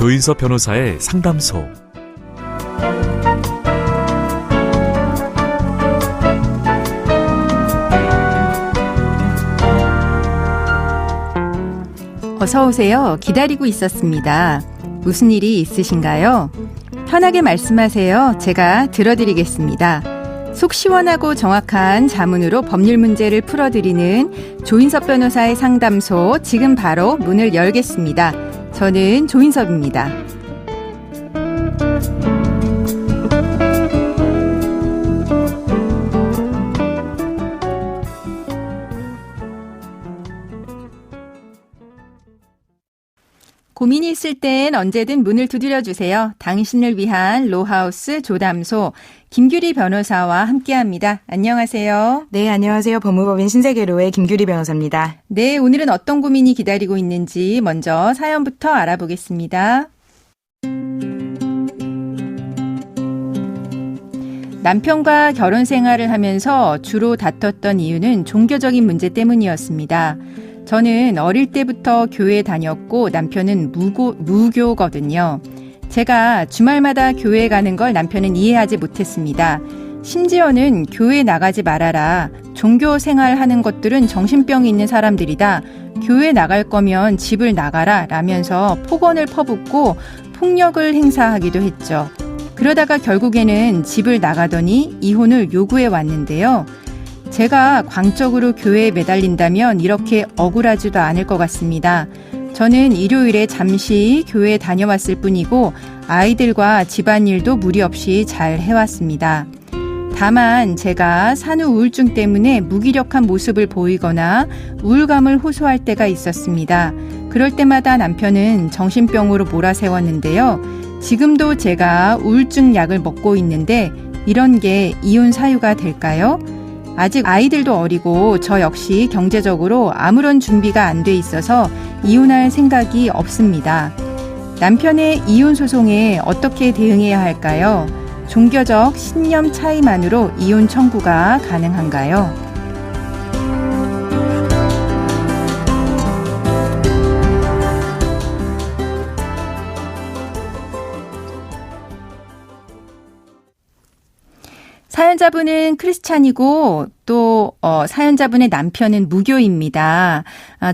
조인섭 변호사의 상담소. 어서 오세요. 기다리고 있었습니다. 무슨 일이 있으신가요? 편하게 말씀하세요. 제가 들어드리겠습니다. 속 시원하고 정확한 자문으로 법률 문제를 풀어드리는 조인섭 변호사의 상담소, 지금 바로 문을 열겠습니다. 저는 조인섭입니다. 고민이 있을 땐 언제든 문을 두드려주세요. 당신을 위한 로하우스 조담소 김규리 변호사와 함께합니다. 안녕하세요. 네, 안녕하세요. 법무법인 신세계로의 김규리 변호사입니다. 네, 오늘은 어떤 고민이 기다리고 있는지 먼저 사연부터 알아보겠습니다. 남편과 결혼 생활을 하면서 주로 다퉜던 이유는 종교적인 문제 때문이었습니다. 저는 어릴 때부터 교회 다녔고 남편은 무교거든요. 제가 주말마다 교회 가는 걸 남편은 이해하지 못했습니다. 심지어는 교회 나가지 말아라. 종교 생활하는 것들은 정신병이 있는 사람들이다. 교회 나갈 거면 집을 나가라 라면서 폭언을 퍼붓고 폭력을 행사하기도 했죠. 그러다가 결국에는 집을 나가더니 이혼을 요구해 왔는데요. 제가 광적으로 교회에 매달린다면 이렇게 억울하지도 않을 것 같습니다. 저는 일요일에 잠시 교회에 다녀왔을 뿐이고 아이들과 집안일도 무리 없이 잘 해왔습니다. 다만 제가 산후 우울증 때문에 무기력한 모습을 보이거나 우울감을 호소할 때가 있었습니다. 그럴 때마다 남편은 정신병으로 몰아세웠는데요. 지금도 제가 우울증 약을 먹고 있는데 이런 게 이혼 사유가 될까요? 아직 아이들도 어리고 저 역시 경제적으로 아무런 준비가 안 돼 있어서 이혼할 생각이 없습니다. 남편의 이혼 소송에 어떻게 대응해야 할까요? 종교적 신념 차이만으로 이혼 청구가 가능한가요? 사연자분은 크리스찬이고 또 사연자분의 남편은 무교입니다.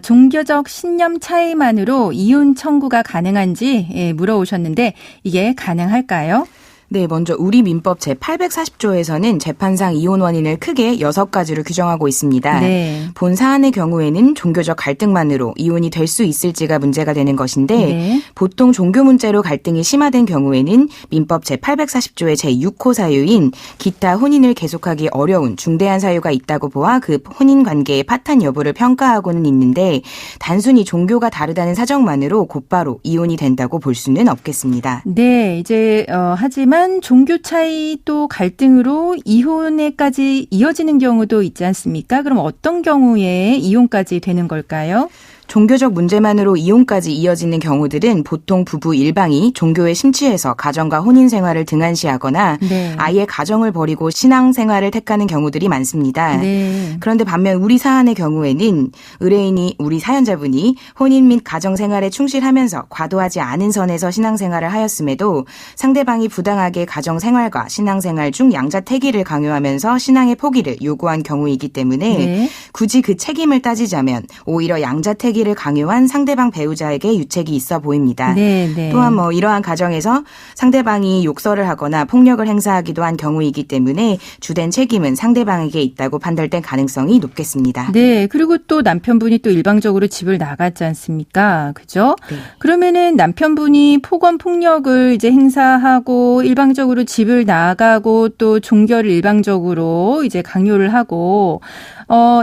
종교적 신념 차이만으로 이혼 청구가 가능한지 물어오셨는데 이게 가능할까요? 네, 먼저 우리 민법 제840조에서는 재판상 이혼 원인을 크게 6가지로 규정하고 있습니다. 네. 본 사안의 경우에는 종교적 갈등만으로 이혼이 될 수 있을지가 문제가 되는 것인데 네. 보통 종교 문제로 갈등이 심화된 경우에는 민법 제840조의 제6호 사유인 기타 혼인을 계속하기 어려운 중대한 사유가 있다고 보아 그 혼인 관계의 파탄 여부를 평가하고는 있는데 단순히 종교가 다르다는 사정만으로 곧바로 이혼이 된다고 볼 수는 없겠습니다. 네, 이제 하지만 종교 차이 또 갈등으로 이혼에까지 이어지는 경우도 있지 않습니까? 그럼 어떤 경우에 이혼까지 되는 걸까요? 종교적 문제만으로 이혼까지 이어지는 경우들은 보통 부부 일방이 종교에 심취해서 가정과 혼인 생활을 등한시하거나 네. 아예 가정을 버리고 신앙 생활을 택하는 경우들이 많습니다. 네. 그런데 반면 우리 사안의 경우에는 의뢰인이 우리 사연자분이 혼인 및 가정 생활에 충실하면서 과도하지 않은 선에서 신앙 생활을 하였음에도 상대방이 부당하게 가정 생활과 신앙 생활 중 양자택일을 강요하면서 신앙의 포기를 요구한 경우이기 때문에 네. 굳이 그 책임을 따지자면 오히려 양자택일을 강요한 상대방 배우자에게 유책이 있어 보입니다. 네, 네. 또한 이러한 가정에서 상대방이 욕설을 하거나 폭력을 행사하기도 한 경우이기 때문에 주된 책임은 상대방에게 있다고 판단될 가능성이 높겠습니다. 네, 그리고 또 남편분이 또 일방적으로 집을 나갔지 않습니까? 그죠? 네. 그러면은 남편분이 폭언 폭력을 이제 행사하고 일방적으로 집을 나가고 또 종교를 일방적으로 이제 강요를 하고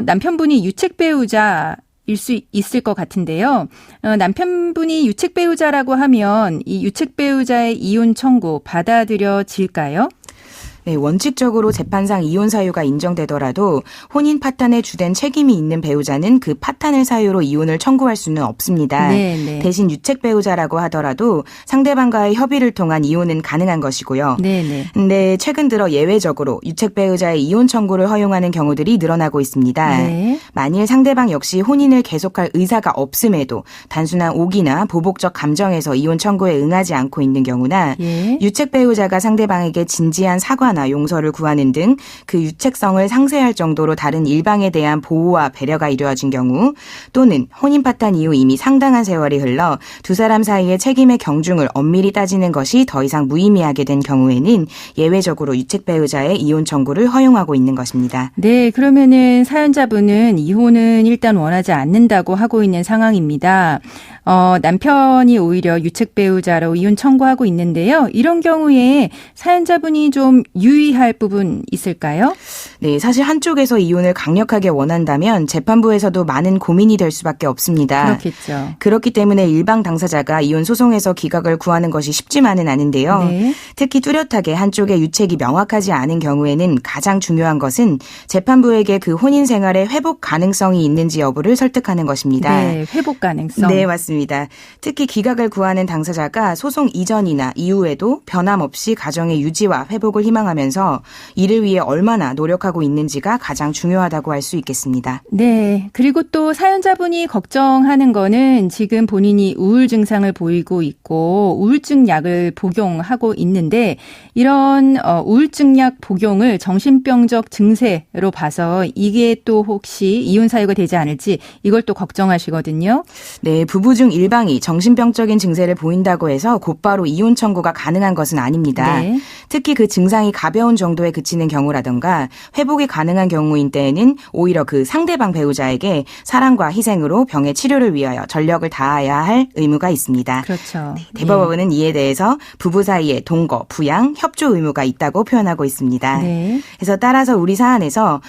남편분이 유책 배우자 일 수 있을 것 같은데요. 남편분이 유책 배우자라고 하면 이 유책 배우자의 이혼 청구 받아들여질까요? 네, 원칙적으로 재판상 이혼 사유가 인정되더라도 혼인 파탄에 주된 책임이 있는 배우자는 그 파탄을 사유로 이혼을 청구할 수는 없습니다. 네. 대신 유책 배우자라고 하더라도 상대방과의 협의를 통한 이혼은 가능한 것이고요. 네. 근데 최근 들어 예외적으로 유책 배우자의 이혼 청구를 허용하는 경우들이 늘어나고 있습니다. 네. 만일 상대방 역시 혼인을 계속할 의사가 없음에도 단순한 오기나 보복적 감정에서 이혼 청구에 응하지 않고 있는 경우나 예. 유책 배우자가 상대방에게 진지한 사과나 용서를 구하는 등 그 유책성을 상쇄할 정도로 다른 일방에 대한 보호와 배려가 이루어진 경우 또는 혼인 파탄 이후 이미 상당한 세월이 흘러 두 사람 사이의 책임의 경중을 엄밀히 따지는 것이 더 이상 무의미하게 된 경우에는 예외적으로 유책 배우자의 이혼 청구를 허용하고 있는 것입니다. 네, 그러면은 사연자분은 이혼은 일단 원하지 않는다고 하고 있는 상황입니다. 남편이 오히려 유책 배우자로 이혼 청구하고 있는데요. 이런 경우에 사연자분이 좀 유의할 부분 있을까요? 네, 사실 한쪽에서 이혼을 강력하게 원한다면 재판부에서도 많은 고민이 될 수밖에 없습니다. 그렇겠죠. 그렇기 때문에 일방 당사자가 이혼 소송에서 기각을 구하는 것이 쉽지만은 않은데요. 네. 특히 뚜렷하게 한쪽의 유책이 명확하지 않은 경우에는 가장 중요한 것은 재판부에게 그 혼인 생활의 회복 가능성이 있는지 여부를 설득하는 것입니다. 네, 회복 가능성. 네, 맞습니다. 특히 기각을 구하는 당사자가 소송 이전이나 이후에도 변함없이 가정의 유지와 회복을 희망하면서 이를 위해 얼마나 노력하고 있는지가 가장 중요하다고 할 수 있겠습니다. 네. 그리고 또 사연자분이 걱정하는 거는 지금 본인이 우울 증상을 보이고 있고 우울증 약을 복용하고 있는데 이런 우울증 약 복용을 정신병적 증세로 봐서 이게 또 혹시 이혼 사유가 되지 않을지 이걸 또 걱정하시거든요. 네, 부부 중 일방이 정신병적인 증세를 보인다고 해서 곧바로 이혼 청구가 가능한 것은 아닙니다. 네. 특히 그 증상이 가벼운 정도에 그치는 경우라던가 회복이 가능한 경우인 때에는 오히려 그 상대방 배우자에게 사랑과 희생으로 병의 치료를 위하여 전력을 다해야 할 의무가 있습니다. 그렇죠. 대법원은 이에 대해서 부부 사이에 동거, 부양, 협조 의무가 있다고 표현하고 있습니다. 네. 그래서 따라서 우리 사안에서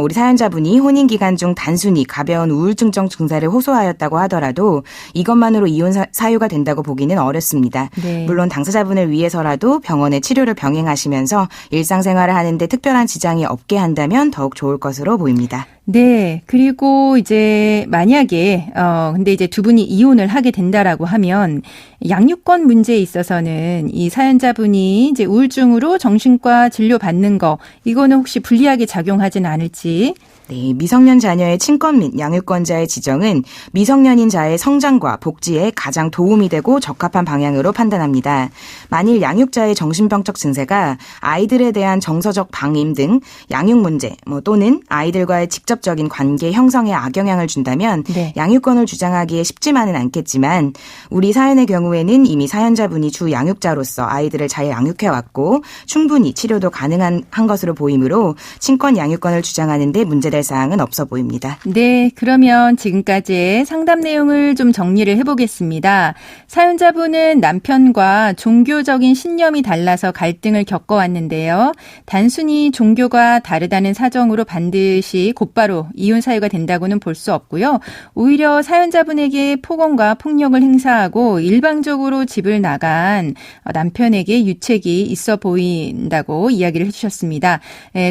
우리 사연자분이 혼인 기간 중 단순히 가벼운 우울증적 증세를 호소하였다고 하더라도 이것만으로 이혼 사유가 된다고 보기는 어렵습니다. 네. 물론 당사자분을 위해서라도 병원의 치료를 병행하시면서 일상생활을 하는데 특별한 지장이 없게 한다면 더욱 좋을 것으로 보입니다. 네. 그리고 이제 만약에 근데 이제 두 분이 이혼을 하게 된다라고 하면 양육권 문제에 있어서는 이 사연자분이 이제 우울증으로 정신과 진료 받는 거 이거는 혹시 불리하게 작용하진 않을지. 네, 미성년 자녀의 친권 및 양육권자의 지정은 미성년인 자의 성장과 복지에 가장 도움이 되고 적합한 방향으로 판단합니다. 만일 양육자의 정신병적 증세가 아이들에 대한 정서적 방임 등 양육 문제 또는 아이들과의 직접적인 관계 형성에 악영향을 준다면 네. 양육권을 주장하기에 쉽지만은 않겠지만 우리 사연의 경우에는 이미 사연자분이 주 양육자로서 아이들을 잘 양육해왔고 충분히 치료도 가능한 것으로 보이므로 친권 양육권을 주장하는 데 문제될 사항은 없어 보입니다. 네, 그러면 지금까지의 상담 내용을 좀 정리를 해보겠습니다. 사연자분은 남편과 종교적인 신념이 달라서 갈등을 겪어왔는데요. 단순히 종교가 다르다는 사정으로 반드시 곧바로 이혼 사유가 된다고는 볼 수 없고요. 오히려 사연자분에게 폭언과 폭력을 행사하고 일방적으로 집을 나간 남편에게 유책이 있어 보인다고 이야기를 해주셨습니다.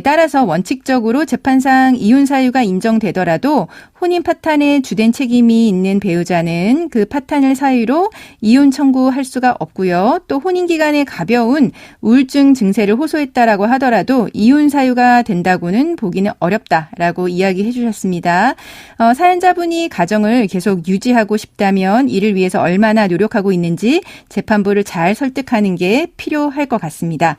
따라서 원칙적으로 재판상 이혼 사유가 인정되더라도 혼인 파탄에 주된 책임이 있는 배우자는 그 파탄을 사유로 이혼 청구할 수가 없고요. 또 혼인 기간에 가벼운 우울증 증세를 호소했다라고 하더라도 이혼 사유가 된다고는 보기는 어렵다라고 이야기해 주셨습니다. 사연자분이 가정을 계속 유지하고 싶다면 이를 위해서 얼마나 노력하고 있는지 재판부를 잘 설득하는 게 필요할 것 같습니다.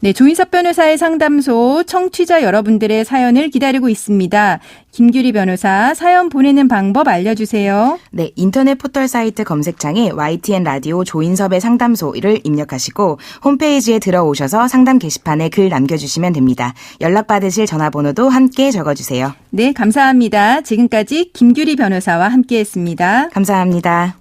네, 조인섭 변호사의 상담소 청취자 여러분들의 사연을 기다리고 있습니다. 김규리 변호사 사연 보내는 방법 알려주세요. 네, 인터넷 포털 사이트 검색창에 YTN 라디오 조인섭의 상담소를 입력하시고 홈페이지에 들어오셔서 상담 게시판에 글 남겨주시면 됩니다. 연락받으실 전화번호도 함께 적어주세요. 네, 감사합니다. 지금까지 김규리 변호사와 함께했습니다. 감사합니다.